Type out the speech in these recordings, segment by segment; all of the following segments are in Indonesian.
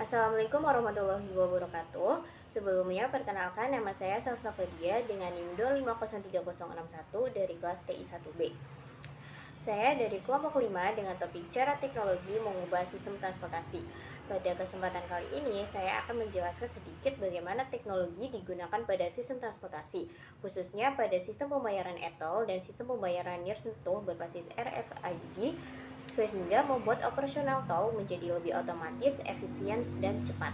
Assalamualaikum warahmatullahi wabarakatuh. Sebelumnya, perkenalkan nama saya Salsapedia dengan NIM 2503061 dari kelas TI 1B. Saya dari kelompok 5 dengan topik cara teknologi mengubah sistem transportasi. Pada kesempatan kali ini, saya akan menjelaskan sedikit bagaimana teknologi digunakan pada sistem transportasi, khususnya pada sistem pembayaran e-tol dan sistem pembayaran nirsentuh berbasis RFID, sehingga membuat operasional tol menjadi lebih otomatis, efisien, dan cepat.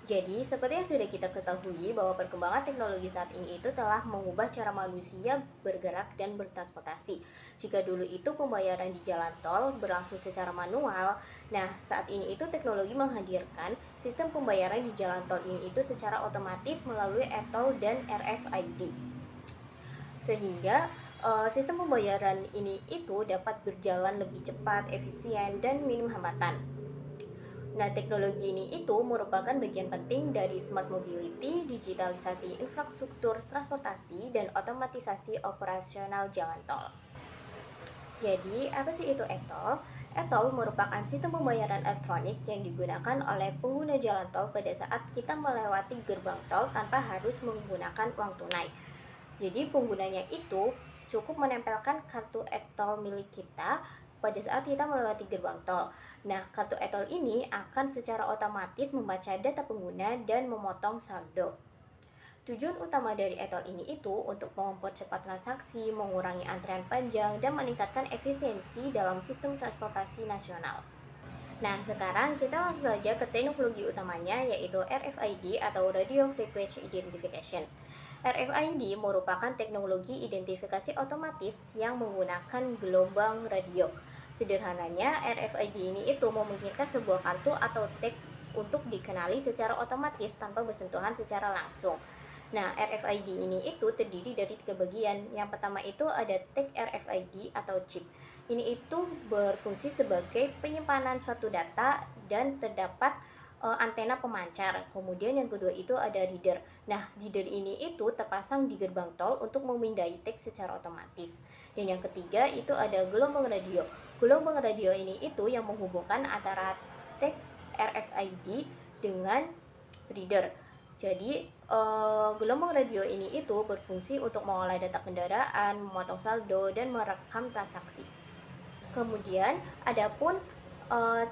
Jadi, seperti yang sudah kita ketahui bahwa perkembangan teknologi saat ini itu telah mengubah cara manusia bergerak dan bertransportasi. Jika dulu itu pembayaran di jalan tol berlangsung secara manual, nah saat ini itu teknologi menghadirkan sistem pembayaran di jalan tol ini itu secara otomatis melalui e-tol dan RFID. Sehingga sistem pembayaran ini itu dapat berjalan lebih cepat, efisien, dan minim hambatan. Nah, teknologi ini itu merupakan bagian penting dari smart mobility, digitalisasi infrastruktur transportasi, dan otomatisasi operasional jalan tol. Jadi, apa sih itu e-tol? E-tol merupakan sistem pembayaran elektronik yang digunakan oleh pengguna jalan tol pada saat kita melewati gerbang tol tanpa harus menggunakan uang tunai. Jadi penggunanya itu cukup menempelkan kartu e-tol milik kita pada saat kita melewati gerbang tol. Nah, kartu e-tol ini akan secara otomatis membaca data pengguna dan memotong saldo. Tujuan utama dari e-tol ini itu untuk mempercepat transaksi, mengurangi antrean panjang, dan meningkatkan efisiensi dalam sistem transportasi nasional. Nah, sekarang kita langsung saja ke teknologi utamanya, yaitu RFID atau Radio Frequency Identification. RFID merupakan teknologi identifikasi otomatis yang menggunakan gelombang radio. Sederhananya, RFID ini itu memungkinkan sebuah kartu atau tag untuk dikenali secara otomatis tanpa bersentuhan secara langsung. Nah, RFID ini itu terdiri dari 3 bagian. Yang pertama itu ada tag RFID atau chip. Ini itu berfungsi sebagai penyimpanan suatu data dan terdapat antena pemancar. Kemudian yang kedua itu ada reader. Nah, reader ini itu terpasang di gerbang tol untuk memindai tag secara otomatis. Dan yang ketiga itu ada gelombang radio. Gelombang radio ini itu yang menghubungkan antara tag RFID dengan reader. Jadi gelombang radio ini itu berfungsi untuk mengolah data kendaraan, memotong saldo, dan merekam transaksi. Kemudian, adapun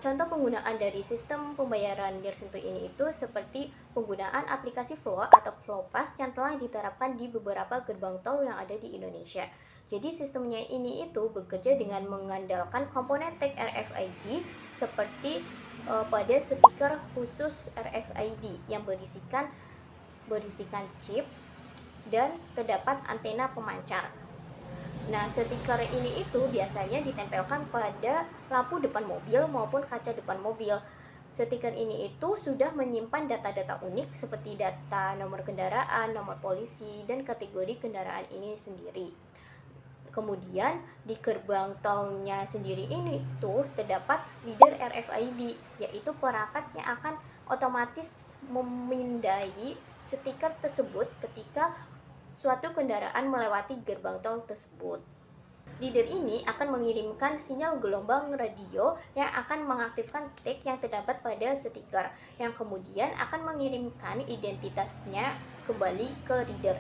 contoh penggunaan dari sistem pembayaran nirsentuh ini itu seperti penggunaan aplikasi Flow atau Flowpass yang telah diterapkan di beberapa gerbang tol yang ada di Indonesia. Jadi sistemnya ini itu bekerja dengan mengandalkan komponen tag RFID seperti pada stiker khusus RFID yang berisikan chip dan terdapat antena pemancar. Nah, stiker ini itu biasanya ditempelkan pada lampu depan mobil maupun kaca depan mobil. Stiker ini itu sudah menyimpan data-data unik seperti data nomor kendaraan, nomor polisi, dan kategori kendaraan ini sendiri. Kemudian di gerbang tolnya sendiri ini tuh terdapat reader RFID, yaitu perangkat yang akan otomatis memindai stiker tersebut ketika suatu kendaraan melewati gerbang tol tersebut. Reader ini akan mengirimkan sinyal gelombang radio yang akan mengaktifkan tag yang terdapat pada stiker, yang kemudian akan mengirimkan identitasnya kembali ke reader.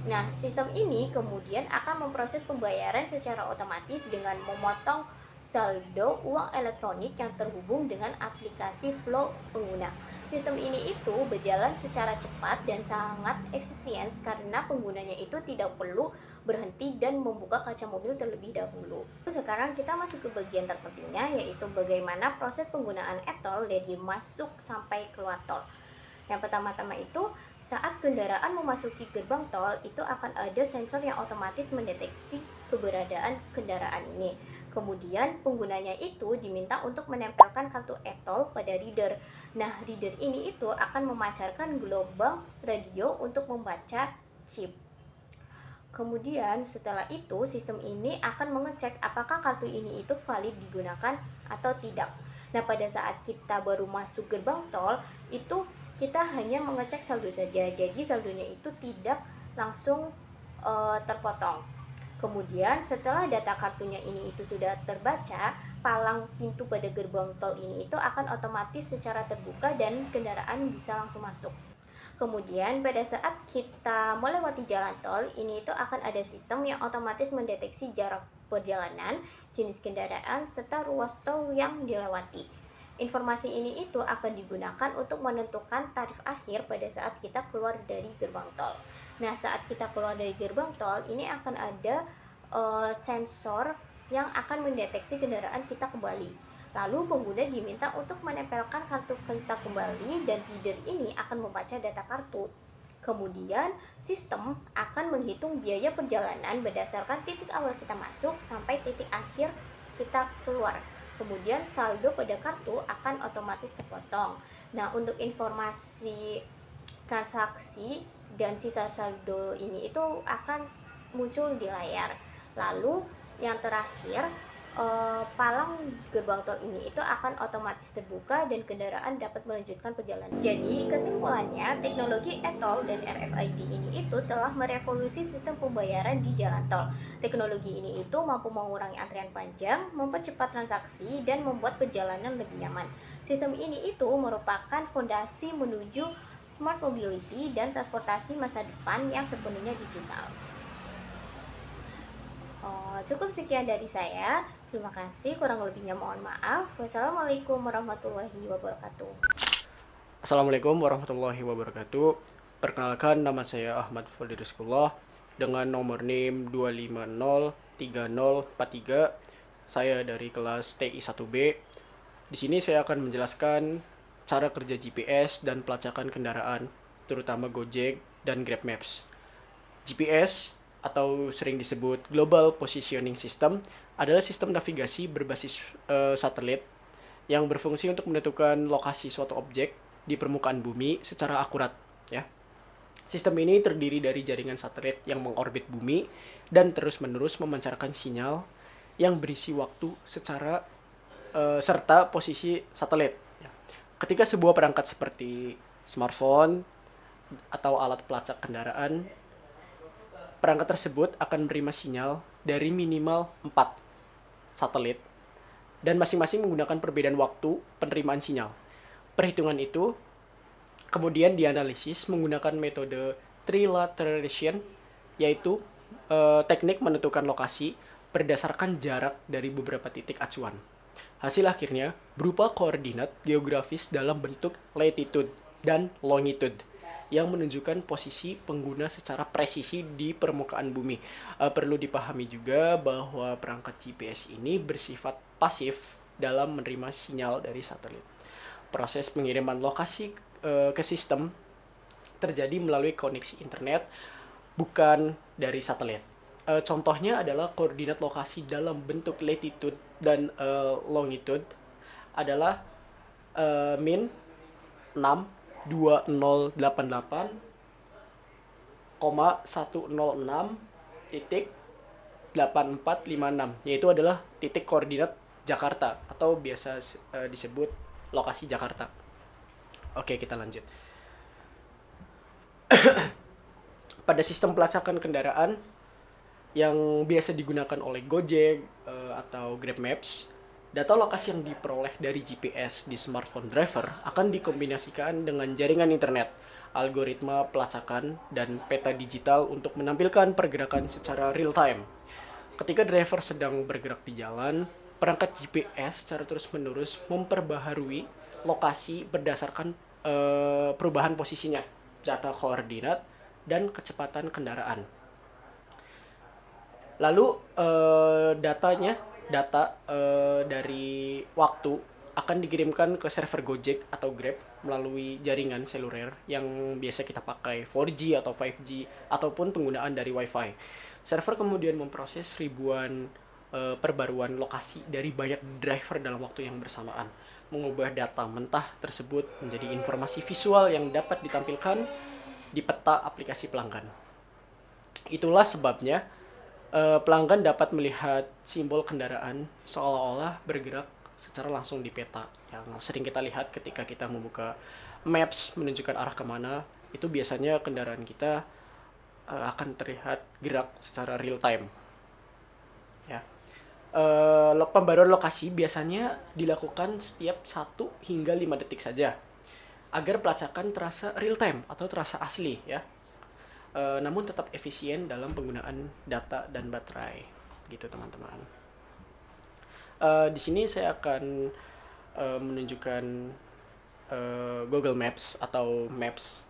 Nah, sistem ini kemudian akan memproses pembayaran secara otomatis dengan memotong saldo uang elektronik yang terhubung dengan aplikasi Flow pengguna. Sistem ini itu berjalan secara cepat dan sangat efisien karena penggunanya itu tidak perlu berhenti dan membuka kaca mobil terlebih dahulu. Sekarang kita masuk ke bagian terpentingnya, yaitu bagaimana proses penggunaan e-tol dari masuk sampai keluar tol. Yang pertama-tama itu, saat kendaraan memasuki gerbang tol, itu akan ada sensor yang otomatis mendeteksi keberadaan kendaraan ini. Kemudian penggunanya itu diminta untuk menempelkan kartu e-tol pada reader. Nah, reader ini itu akan memancarkan gelombang radio untuk membaca chip. Kemudian setelah itu sistem ini akan mengecek apakah kartu ini itu valid digunakan atau tidak. Nah, pada saat kita baru masuk gerbang tol, itu kita hanya mengecek saldo saja. Jadi saldonya itu tidak langsung terpotong. Kemudian setelah data kartunya ini itu sudah terbaca, palang pintu pada gerbang tol ini itu akan otomatis secara terbuka dan kendaraan bisa langsung masuk. Kemudian pada saat kita melewati jalan tol, ini itu akan ada sistem yang otomatis mendeteksi jarak perjalanan, jenis kendaraan, serta ruas tol yang dilewati. Informasi ini itu akan digunakan untuk menentukan tarif akhir pada saat kita keluar dari gerbang tol. Nah, saat kita keluar dari gerbang tol, ini akan ada sensor yang akan mendeteksi kendaraan kita kembali. Lalu pengguna diminta untuk menempelkan kartu kita kembali dan reader ini akan membaca data kartu. Kemudian sistem akan menghitung biaya perjalanan berdasarkan titik awal kita masuk sampai titik akhir kita keluar. Kemudian saldo pada kartu akan otomatis terpotong. Nah, untuk informasi transaksi dan sisa saldo ini itu akan muncul di layar. Lalu yang terakhir, palang gerbang tol ini itu akan otomatis terbuka dan kendaraan dapat melanjutkan perjalanan. Jadi kesimpulannya, teknologi e-tol dan RFID ini itu telah merevolusi sistem pembayaran di jalan tol. Teknologi ini itu mampu mengurangi antrian panjang, mempercepat transaksi, dan membuat perjalanan lebih nyaman. Sistem ini itu merupakan fondasi menuju smart mobility dan transportasi masa depan yang sepenuhnya digital. Cukup sekian dari saya. Terima kasih, kurang lebihnya mohon maaf. Wassalamualaikum warahmatullahi wabarakatuh. Assalamualaikum warahmatullahi wabarakatuh. Perkenalkan, nama saya Ahmad Fadli Rizkullah dengan nomor NIM 2503043. Saya dari kelas TI 1B. Di sini saya akan menjelaskan cara kerja GPS dan pelacakan kendaraan, terutama Gojek dan Grab Maps. GPS atau sering disebut Global Positioning System adalah sistem navigasi berbasis satelit yang berfungsi untuk menentukan lokasi suatu objek di permukaan bumi secara akurat, ya. Sistem ini terdiri dari jaringan satelit yang mengorbit bumi dan terus-menerus memancarkan sinyal yang berisi waktu secara serta posisi satelit. Ketika sebuah perangkat seperti smartphone atau alat pelacak kendaraan, perangkat tersebut akan menerima sinyal dari minimal 4 satelit dan masing-masing menggunakan perbedaan waktu penerimaan sinyal. Perhitungan itu kemudian dianalisis menggunakan metode trilateration, yaitu teknik menentukan lokasi berdasarkan jarak dari beberapa titik acuan. Hasil akhirnya berupa koordinat geografis dalam bentuk latitude dan longitude yang menunjukkan posisi pengguna secara presisi di permukaan bumi. Perlu dipahami juga bahwa perangkat GPS ini bersifat pasif dalam menerima sinyal dari satelit. Proses pengiriman lokasi ke sistem terjadi melalui koneksi internet, bukan dari satelit. Contohnya adalah koordinat lokasi dalam bentuk latitude dan longitude adalah min 62088,106.8456, yaitu adalah titik koordinat Jakarta atau biasa disebut lokasi Jakarta. Oke, kita lanjut. Pada sistem pelacakan kendaraan yang biasa digunakan oleh Gojek atau Grab Maps, data lokasi yang diperoleh dari GPS di smartphone driver akan dikombinasikan dengan jaringan internet, algoritma pelacakan, dan peta digital untuk menampilkan pergerakan secara real time. Ketika driver sedang bergerak di jalan, perangkat GPS secara terus-menerus memperbaharui lokasi berdasarkan perubahan posisinya, data koordinat, dan kecepatan kendaraan. Lalu data dari waktu akan dikirimkan ke server Gojek atau Grab melalui jaringan seluler yang biasa kita pakai 4G atau 5G ataupun penggunaan dari Wi-Fi. Server kemudian memproses ribuan perbaruan lokasi dari banyak driver dalam waktu yang bersamaan, mengubah data mentah tersebut menjadi informasi visual yang dapat ditampilkan di peta aplikasi pelanggan. Itulah sebabnya pelanggan dapat melihat simbol kendaraan seolah-olah bergerak secara langsung di peta, yang sering kita lihat ketika kita membuka maps menunjukkan arah kemana. Itu biasanya kendaraan kita akan terlihat gerak secara real time, ya. Pembaruan lokasi biasanya dilakukan setiap 1 hingga 5 detik saja agar pelacakan terasa real time atau terasa asli ya. Namun tetap efisien dalam penggunaan data dan baterai gitu teman-teman. Di sini saya akan menunjukkan Google Maps atau Maps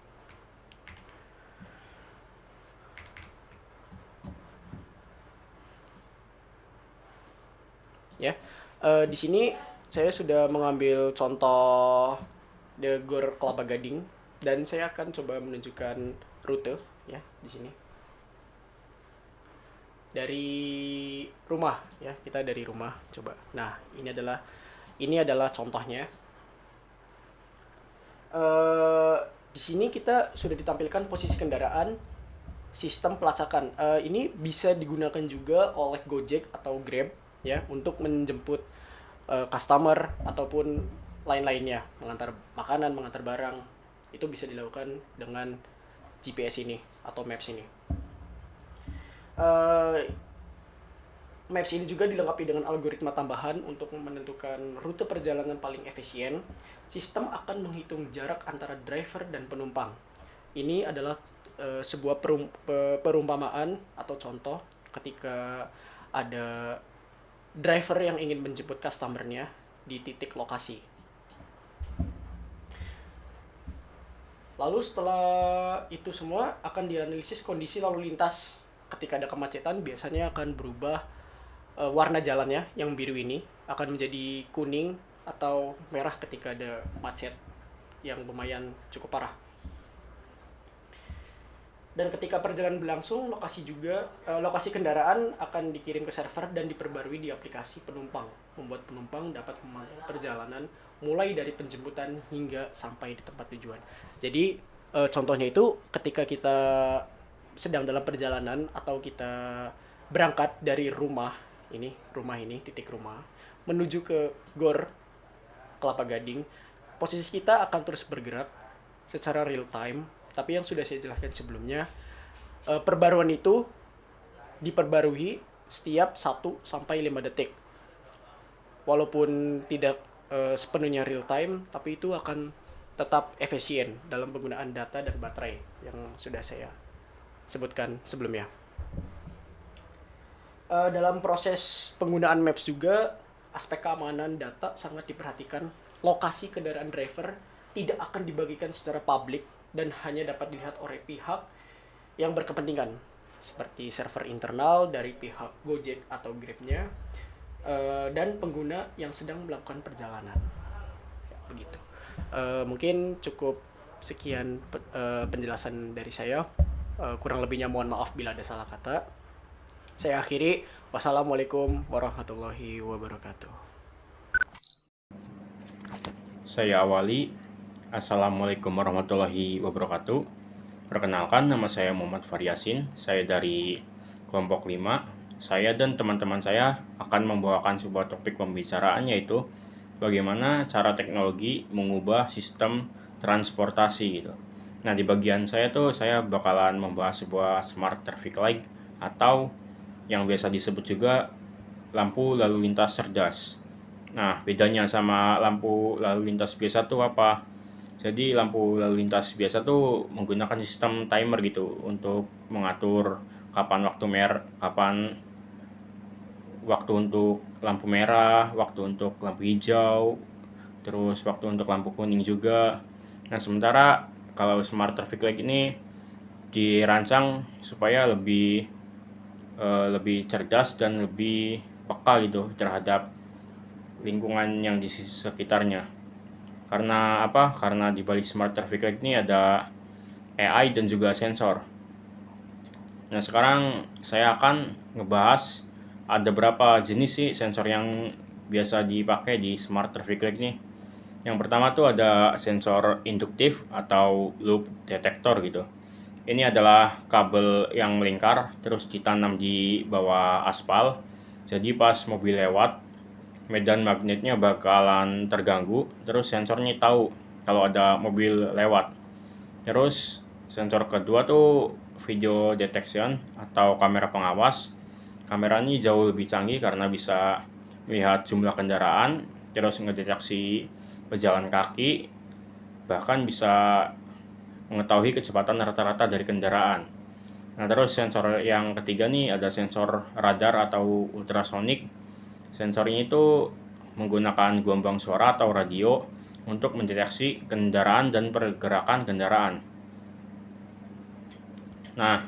ya. Di sini saya sudah mengambil contoh The Gor Kelapa Gading dan saya akan coba menunjukkan rute ya di sini. Dari rumah ya, kita dari rumah coba. Nah, ini adalah contohnya. Di sini kita sudah ditampilkan posisi kendaraan, sistem pelacakan. Ini bisa digunakan juga oleh Gojek atau Grab ya untuk menjemput customer ataupun lain-lainnya, mengantar makanan, mengantar barang. Itu bisa dilakukan dengan GPS ini atau Maps ini. Maps ini juga dilengkapi dengan algoritma tambahan untuk menentukan rute perjalanan paling efisien. Sistem akan menghitung jarak antara driver dan penumpang. Ini adalah sebuah perumpamaan atau contoh ketika ada driver yang ingin menjemput customernya di titik lokasi. Lalu setelah itu semua akan dianalisis kondisi lalu lintas. Ketika ada kemacetan biasanya akan berubah warna jalannya yang biru ini akan menjadi kuning atau merah ketika ada macet yang lumayan cukup parah. Dan ketika perjalanan berlangsung, lokasi kendaraan akan dikirim ke server dan diperbarui di aplikasi penumpang, membuat penumpang dapat memantau perjalanan mulai dari penjemputan hingga sampai di tempat tujuan. Jadi contohnya itu ketika kita sedang dalam perjalanan atau kita berangkat dari titik rumah menuju ke Gor Kelapa Gading, posisi kita akan terus bergerak secara real time. Tapi yang sudah saya jelaskan sebelumnya, perbaruan itu diperbarui setiap 1-5 detik. Walaupun tidak sepenuhnya real time, tapi itu akan tetap efisien dalam penggunaan data dan baterai yang sudah saya sebutkan sebelumnya. Dalam proses penggunaan Maps juga, aspek keamanan data sangat diperhatikan. Lokasi kendaraan driver tidak akan dibagikan secara publik dan hanya dapat dilihat oleh pihak yang berkepentingan, seperti server internal dari pihak Gojek atau Grab-nya, dan pengguna yang sedang melakukan perjalanan. Ya, begitu. Mungkin cukup sekian penjelasan dari saya. Kurang lebihnya mohon maaf bila ada salah kata. Saya akhiri. Wassalamualaikum warahmatullahi wabarakatuh. Saya awali. Assalamualaikum warahmatullahi wabarakatuh. Perkenalkan, nama saya Muhammad Faryasin. Saya dari kelompok 5. Saya dan teman-teman saya akan membawakan sebuah topik pembicaraan, yaitu bagaimana cara teknologi mengubah sistem transportasi gitu. Nah, di bagian saya saya bakalan membahas sebuah smart traffic light atau yang biasa disebut juga lampu lalu lintas cerdas. Nah, bedanya sama lampu lalu lintas biasa apa? Jadi lampu lalu lintas biasa menggunakan sistem timer gitu untuk mengatur kapan waktu untuk lampu merah, waktu untuk lampu hijau, terus waktu untuk lampu kuning juga. Nah, sementara kalau smart traffic light ini dirancang supaya lebih cerdas dan lebih peka gitu terhadap lingkungan yang di sekitarnya. Karena apa? Karena di balik smart traffic light ini ada AI dan juga sensor. Nah, sekarang saya akan ngebahas ada berapa jenis sih sensor yang biasa dipakai di smart traffic light ini. Yang pertama ada sensor induktif atau loop detector gitu. Ini adalah kabel yang melingkar terus ditanam di bawah aspal. Jadi pas mobil lewat, medan magnetnya bakalan terganggu, terus sensornya tahu kalau ada mobil lewat. Terus sensor kedua video detection atau kamera pengawas. kamera ini jauh lebih canggih karena bisa melihat jumlah kendaraan, terus ngedeteksi pejalan kaki, bahkan bisa mengetahui kecepatan rata-rata dari kendaraan. Nah, terus sensor yang ketiga nih ada sensor radar atau ultrasonik. Sensor ini tuh menggunakan gelombang suara atau radio untuk mendeteksi kendaraan dan pergerakan kendaraan. Nah,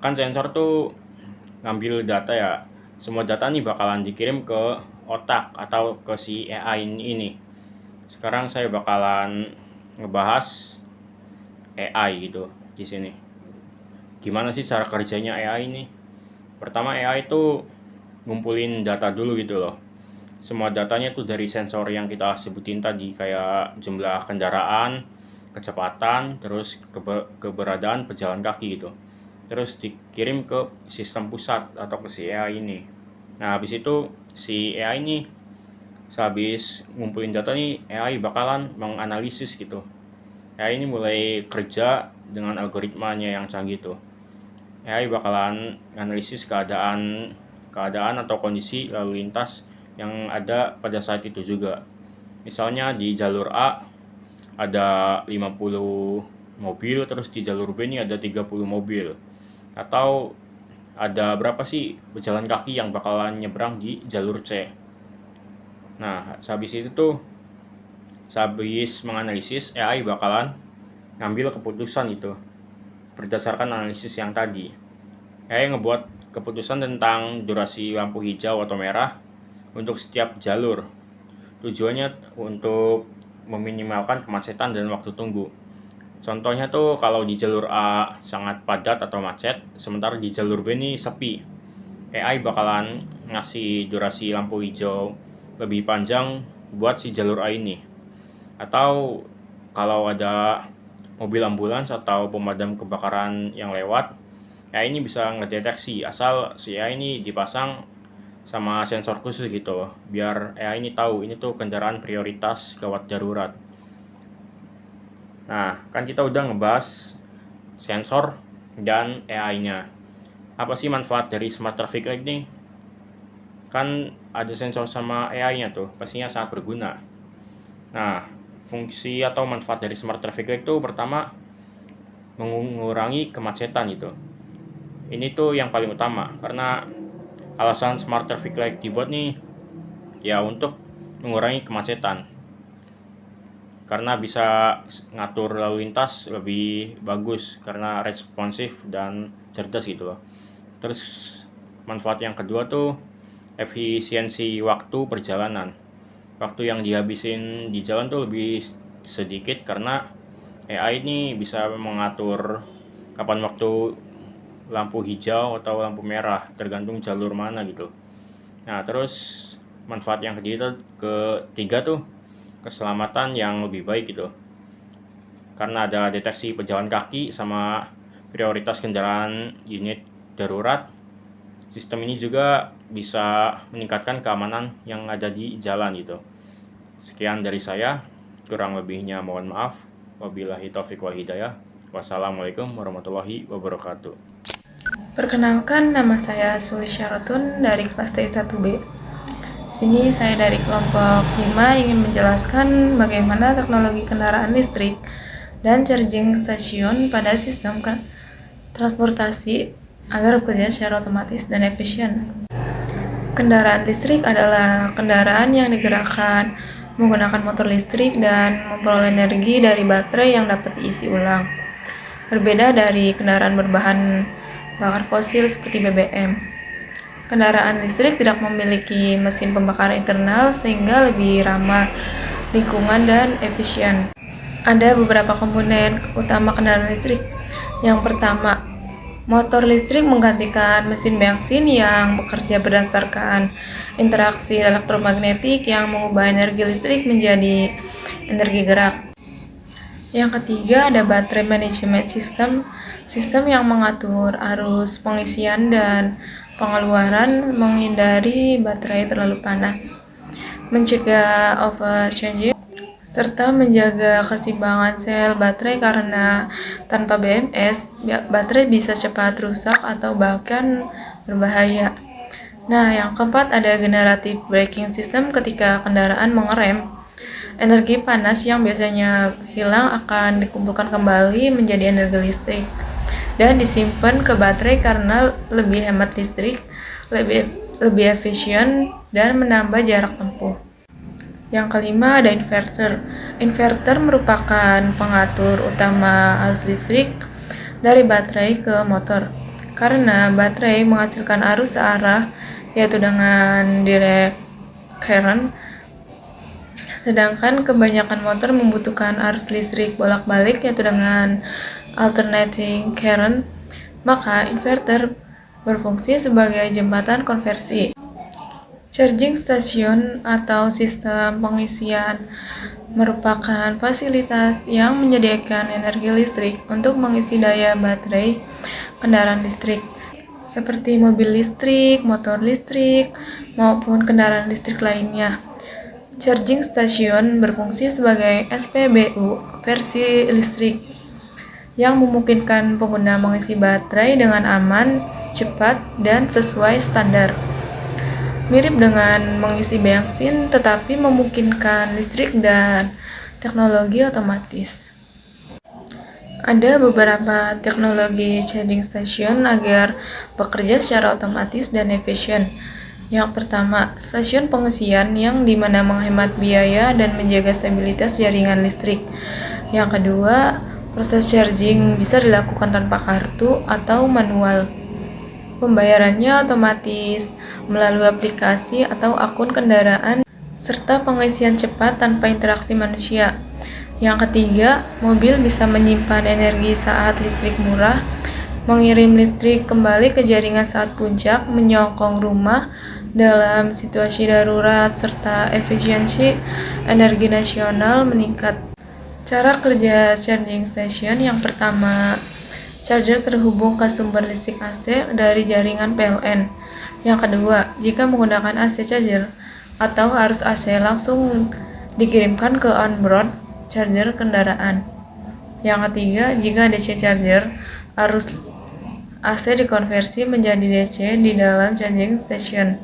kan sensor tuh ngambil data ya. Semua data nih bakalan dikirim ke otak atau ke si AI ini. Sekarang saya bakalan ngebahas AI gitu di sini. Gimana sih cara kerjanya AI ini? Pertama, AI itu ngumpulin data dulu gitu loh. Semua datanya tuh dari sensor yang kita sebutin tadi, kayak jumlah kendaraan, kecepatan, terus keberadaan pejalan kaki gitu. Terus dikirim ke sistem pusat atau ke si AI ini. Nah, habis itu si AI ini sehabis ngumpulin data nih, AI bakalan menganalisis gitu. AI ini mulai kerja dengan algoritmanya yang canggih tuh. AI bakalan analisis keadaan atau kondisi lalu lintas yang ada pada saat itu juga. Misalnya di jalur A ada 50 mobil, terus di jalur B ini ada 30 mobil. Atau ada berapa sih pejalan kaki yang bakalan nyebrang di jalur C. Nah, sehabis itu tuh, sehabis menganalisis, AI bakalan ngambil keputusan itu berdasarkan analisis yang tadi. AI ngebuat keputusan tentang durasi lampu hijau atau merah untuk setiap jalur. Tujuannya untuk meminimalkan kemacetan dan waktu tunggu. Contohnya tuh kalau di jalur A sangat padat atau macet, sementara di jalur B ini sepi. AI bakalan ngasih durasi lampu hijau lebih panjang buat si jalur A ini. Atau kalau ada mobil ambulans atau pemadam kebakaran yang lewat, AI ini bisa ngedeteksi asal si AI ini dipasang sama sensor khusus gitu, biar AI ini tahu ini tuh kendaraan prioritas gawat darurat. Nah, kan kita udah ngebahas sensor dan AI-nya. Apa sih manfaat dari smart traffic light nih? Kan ada sensor sama AI-nya tuh, pastinya sangat berguna. Nah, fungsi atau manfaat dari smart traffic light itu pertama mengurangi kemacetan gitu. Ini tuh yang paling utama, karena alasan smart traffic light dibuat nih ya untuk mengurangi kemacetan. Karena bisa ngatur lalu lintas lebih bagus karena responsif dan cerdas gitu loh. Terus manfaat yang kedua tuh efisiensi waktu perjalanan. Waktu yang dihabisin di jalan tuh lebih sedikit karena AI ini bisa mengatur kapan waktu lampu hijau atau lampu merah tergantung jalur mana gitu. Nah, terus manfaat yang ketiga tuh keselamatan yang lebih baik gitu. Karena ada deteksi pejalan kaki sama prioritas kendaraan unit darurat, sistem ini juga bisa meningkatkan keamanan yang ada di jalan gitu. Sekian dari saya, kurang lebihnya mohon maaf. Wabillahi taufiq wal hidayah. Wassalamualaikum warahmatullahi wabarakatuh. Perkenalkan, nama saya Suli Syaratun dari kelas TI1B. Sini saya dari kelompok 5 ingin menjelaskan bagaimana teknologi kendaraan listrik dan charging station pada sistem transportasi agar bekerja secara otomatis dan efisien. Kendaraan listrik adalah kendaraan yang digerakkan menggunakan motor listrik dan memperoleh energi dari baterai yang dapat diisi ulang. Berbeda dari kendaraan berbahan bakar fosil seperti BBM. Kendaraan listrik tidak memiliki mesin pembakar internal sehingga lebih ramah lingkungan dan efisien. Ada beberapa komponen utama kendaraan listrik. Yang pertama, motor listrik menggantikan mesin bensin yang bekerja berdasarkan interaksi elektromagnetik yang mengubah energi listrik menjadi energi gerak. Yang ketiga, ada baterai management system yang mengatur arus pengisian dan pengeluaran, menghindari baterai terlalu panas, mencegah overcharging, serta menjaga keseimbangan sel baterai karena tanpa BMS, baterai bisa cepat rusak atau bahkan berbahaya. Nah, yang keempat ada generative braking system ketika kendaraan mengerem. Energi panas yang biasanya hilang akan dikumpulkan kembali menjadi energi listrik dan disimpan ke baterai karena lebih hemat listrik, lebih efisien, dan menambah jarak tempuh. Yang kelima ada inverter. Inverter merupakan pengatur utama arus listrik dari baterai ke motor. Karena baterai menghasilkan arus searah yaitu dengan direct current, sedangkan kebanyakan motor membutuhkan arus listrik bolak-balik yaitu dengan alternating current, maka inverter berfungsi sebagai jembatan konversi. Charging station atau sistem pengisian merupakan fasilitas yang menyediakan energi listrik untuk mengisi daya baterai kendaraan listrik, seperti mobil listrik, motor listrik, maupun kendaraan listrik lainnya. Charging station berfungsi sebagai SPBU versi listrik yang memungkinkan pengguna mengisi baterai dengan aman, cepat, dan sesuai standar. Mirip dengan mengisi bensin, tetapi memungkinkan listrik dan teknologi otomatis. Ada beberapa teknologi charging station agar bekerja secara otomatis dan efisien. Yang pertama, stasiun pengisian yang dimana menghemat biaya dan menjaga stabilitas jaringan listrik. Yang kedua, proses charging bisa dilakukan tanpa kartu atau manual. Pembayarannya otomatis melalui aplikasi atau akun kendaraan, serta pengisian cepat tanpa interaksi manusia. Yang ketiga, mobil bisa menyimpan energi saat listrik murah, mengirim listrik kembali ke jaringan saat puncak, menyokong rumah dalam situasi darurat, serta efisiensi energi nasional meningkat. Cara kerja charging station yang pertama, charger terhubung ke sumber listrik AC dari jaringan PLN. Yang kedua, jika menggunakan AC charger atau arus AC langsung dikirimkan ke onboard charger kendaraan. Yang ketiga, jika DC charger, arus AC dikonversi menjadi DC di dalam charging station.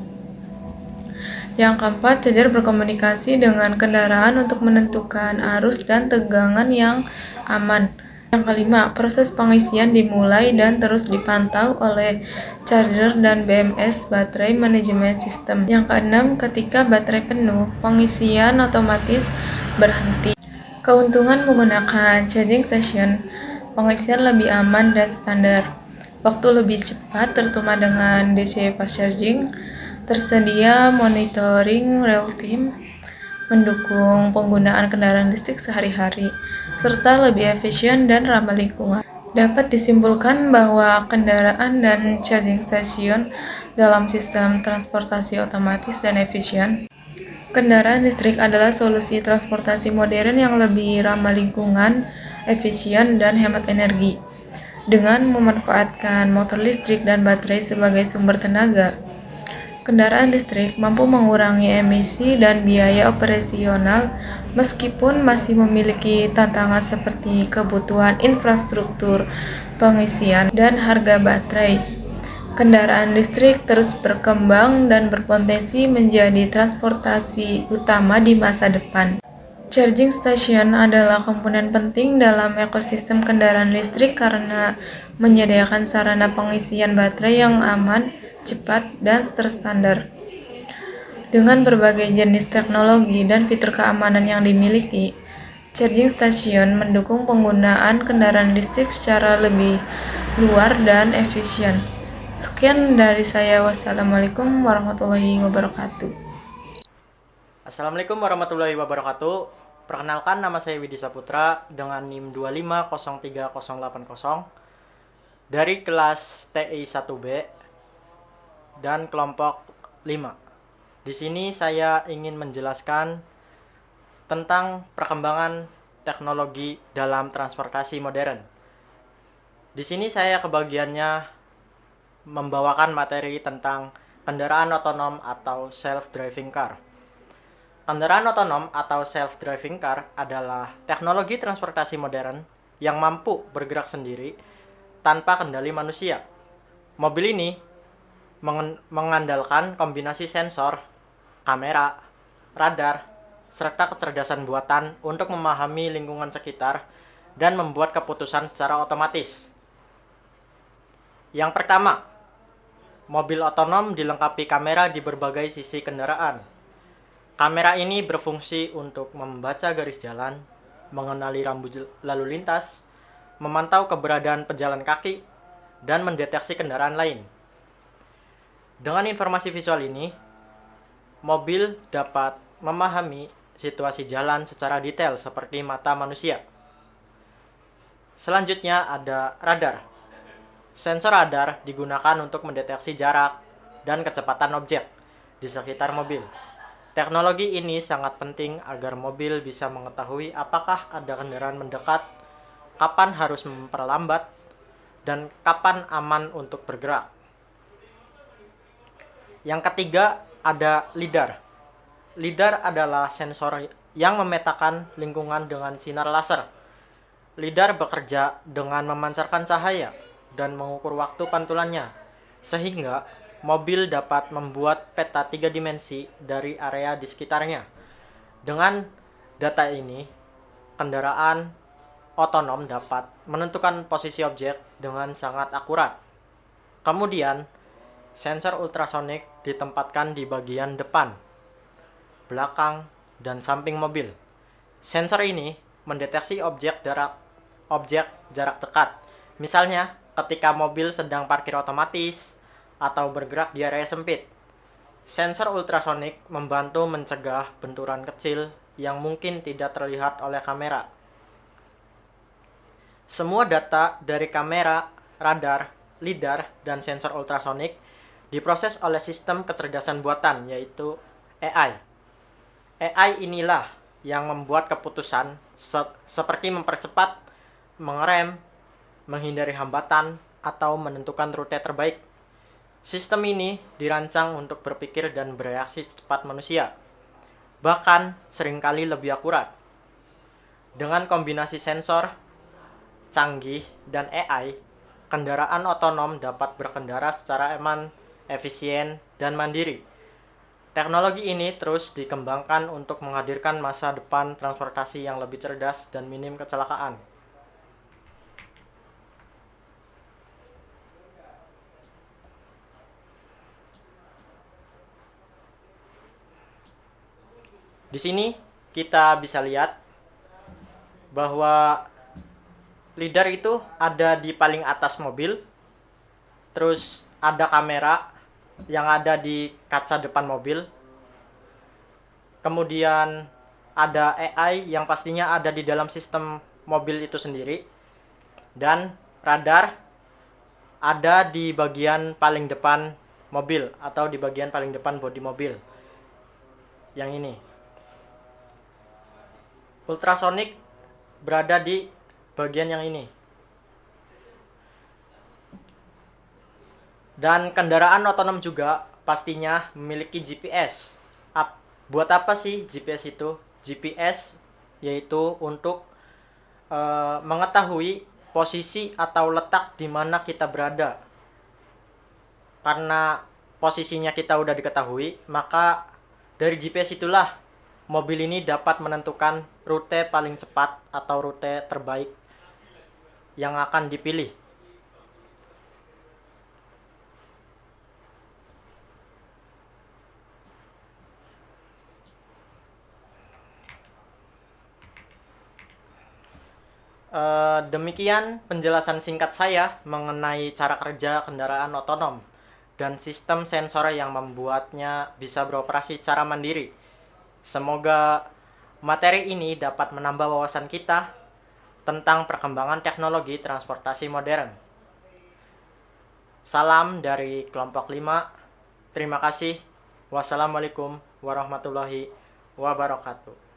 Yang keempat, charger berkomunikasi dengan kendaraan untuk menentukan arus dan tegangan yang aman. Yang kelima, proses pengisian dimulai dan terus dipantau oleh charger dan BMS Baterai Management System. Yang keenam, ketika baterai penuh, pengisian otomatis berhenti. Keuntungan menggunakan charging station, pengisian lebih aman dan standar, waktu lebih cepat terutama dengan DC fast charging, tersedia monitoring real time, mendukung penggunaan kendaraan listrik sehari-hari, serta lebih efisien dan ramah lingkungan. Dapat disimpulkan bahwa kendaraan dan charging station dalam sistem transportasi otomatis dan efisien. Kendaraan listrik adalah solusi transportasi modern yang lebih ramah lingkungan, efisien, dan hemat energi. Dengan memanfaatkan motor listrik dan baterai sebagai sumber tenaga, kendaraan listrik mampu mengurangi emisi dan biaya operasional meskipun masih memiliki tantangan seperti kebutuhan infrastruktur pengisian dan harga baterai. Kendaraan listrik terus berkembang dan berpotensi menjadi transportasi utama di masa depan. Charging station adalah komponen penting dalam ekosistem kendaraan listrik karena menyediakan sarana pengisian baterai yang aman, cepat, dan terstandar. Dengan berbagai jenis teknologi dan fitur keamanan yang dimiliki, charging station mendukung penggunaan kendaraan listrik secara lebih luar dan efisien. Sekian dari saya. Wassalamualaikum warahmatullahi wabarakatuh. Assalamualaikum warahmatullahi wabarakatuh. Perkenalkan, nama saya Widi Saputra dengan NIM 2503080 dari kelas TI 1B dan kelompok 5. Di sini saya ingin menjelaskan tentang perkembangan teknologi dalam transportasi modern. Di sini saya kebagiannya membawakan materi tentang kendaraan otonom atau self-driving car. Kendaraan otonom atau self-driving car adalah teknologi transportasi modern yang mampu bergerak sendiri tanpa kendali manusia. Mobil ini mengandalkan kombinasi sensor, kamera, radar, serta kecerdasan buatan untuk memahami lingkungan sekitar dan membuat keputusan secara otomatis. Yang pertama, mobil otonom dilengkapi kamera di berbagai sisi kendaraan. Kamera ini berfungsi untuk membaca garis jalan, mengenali rambu lalu lintas, memantau keberadaan pejalan kaki, dan mendeteksi kendaraan lain. Dengan informasi visual ini, mobil dapat memahami situasi jalan secara detail seperti mata manusia. Selanjutnya ada radar. Sensor radar digunakan untuk mendeteksi jarak dan kecepatan objek di sekitar mobil. Teknologi ini sangat penting agar mobil bisa mengetahui apakah ada kendaraan mendekat, kapan harus memperlambat, dan kapan aman untuk bergerak. Yang ketiga ada LiDAR. LiDAR adalah sensor yang memetakan lingkungan dengan sinar laser. LiDAR bekerja dengan memancarkan cahaya dan mengukur waktu pantulannya, sehingga mobil dapat membuat peta 3 dimensi dari area di sekitarnya. Dengan data ini, kendaraan otonom dapat menentukan posisi objek dengan sangat akurat. Kemudian, sensor ultrasonik ditempatkan di bagian depan, belakang, dan samping mobil. Sensor ini mendeteksi objek jarak dekat. Misalnya, ketika mobil sedang parkir otomatis atau bergerak di area sempit. Sensor ultrasonik membantu mencegah benturan kecil yang mungkin tidak terlihat oleh kamera. Semua data dari kamera, radar, LiDAR, dan sensor ultrasonik diproses oleh sistem kecerdasan buatan, yaitu AI. AI inilah yang membuat keputusan seperti mempercepat, mengerem, menghindari hambatan, atau menentukan rute terbaik. Sistem ini dirancang untuk berpikir dan bereaksi secepat manusia, bahkan seringkali lebih akurat. Dengan kombinasi sensor canggih dan AI, kendaraan otonom dapat berkendara secara aman, efisien, dan mandiri. Teknologi ini terus dikembangkan untuk menghadirkan masa depan transportasi yang lebih cerdas dan minim kecelakaan. Di sini kita bisa lihat bahwa LiDAR itu ada di paling atas mobil, terus ada kamera yang ada di kaca depan mobil, kemudian ada AI yang pastinya ada di dalam sistem mobil itu sendiri, dan radar ada di bagian paling depan mobil atau di bagian paling depan bodi mobil yang ini. Ultrasonik berada di bagian yang ini. Dan kendaraan otonom juga pastinya memiliki GPS. Buat apa sih GPS itu? GPS yaitu untuk mengetahui posisi atau letak di mana kita berada. Karena posisinya kita udah diketahui, maka dari GPS itulah mobil ini dapat menentukan rute paling cepat atau rute terbaik yang akan dipilih. Demikian penjelasan singkat saya mengenai cara kerja kendaraan otonom dan sistem sensor yang membuatnya bisa beroperasi secara mandiri. Semoga materi ini dapat menambah wawasan kita tentang perkembangan teknologi transportasi modern. Salam dari kelompok 5. Terima kasih. Wassalamualaikum warahmatullahi wabarakatuh.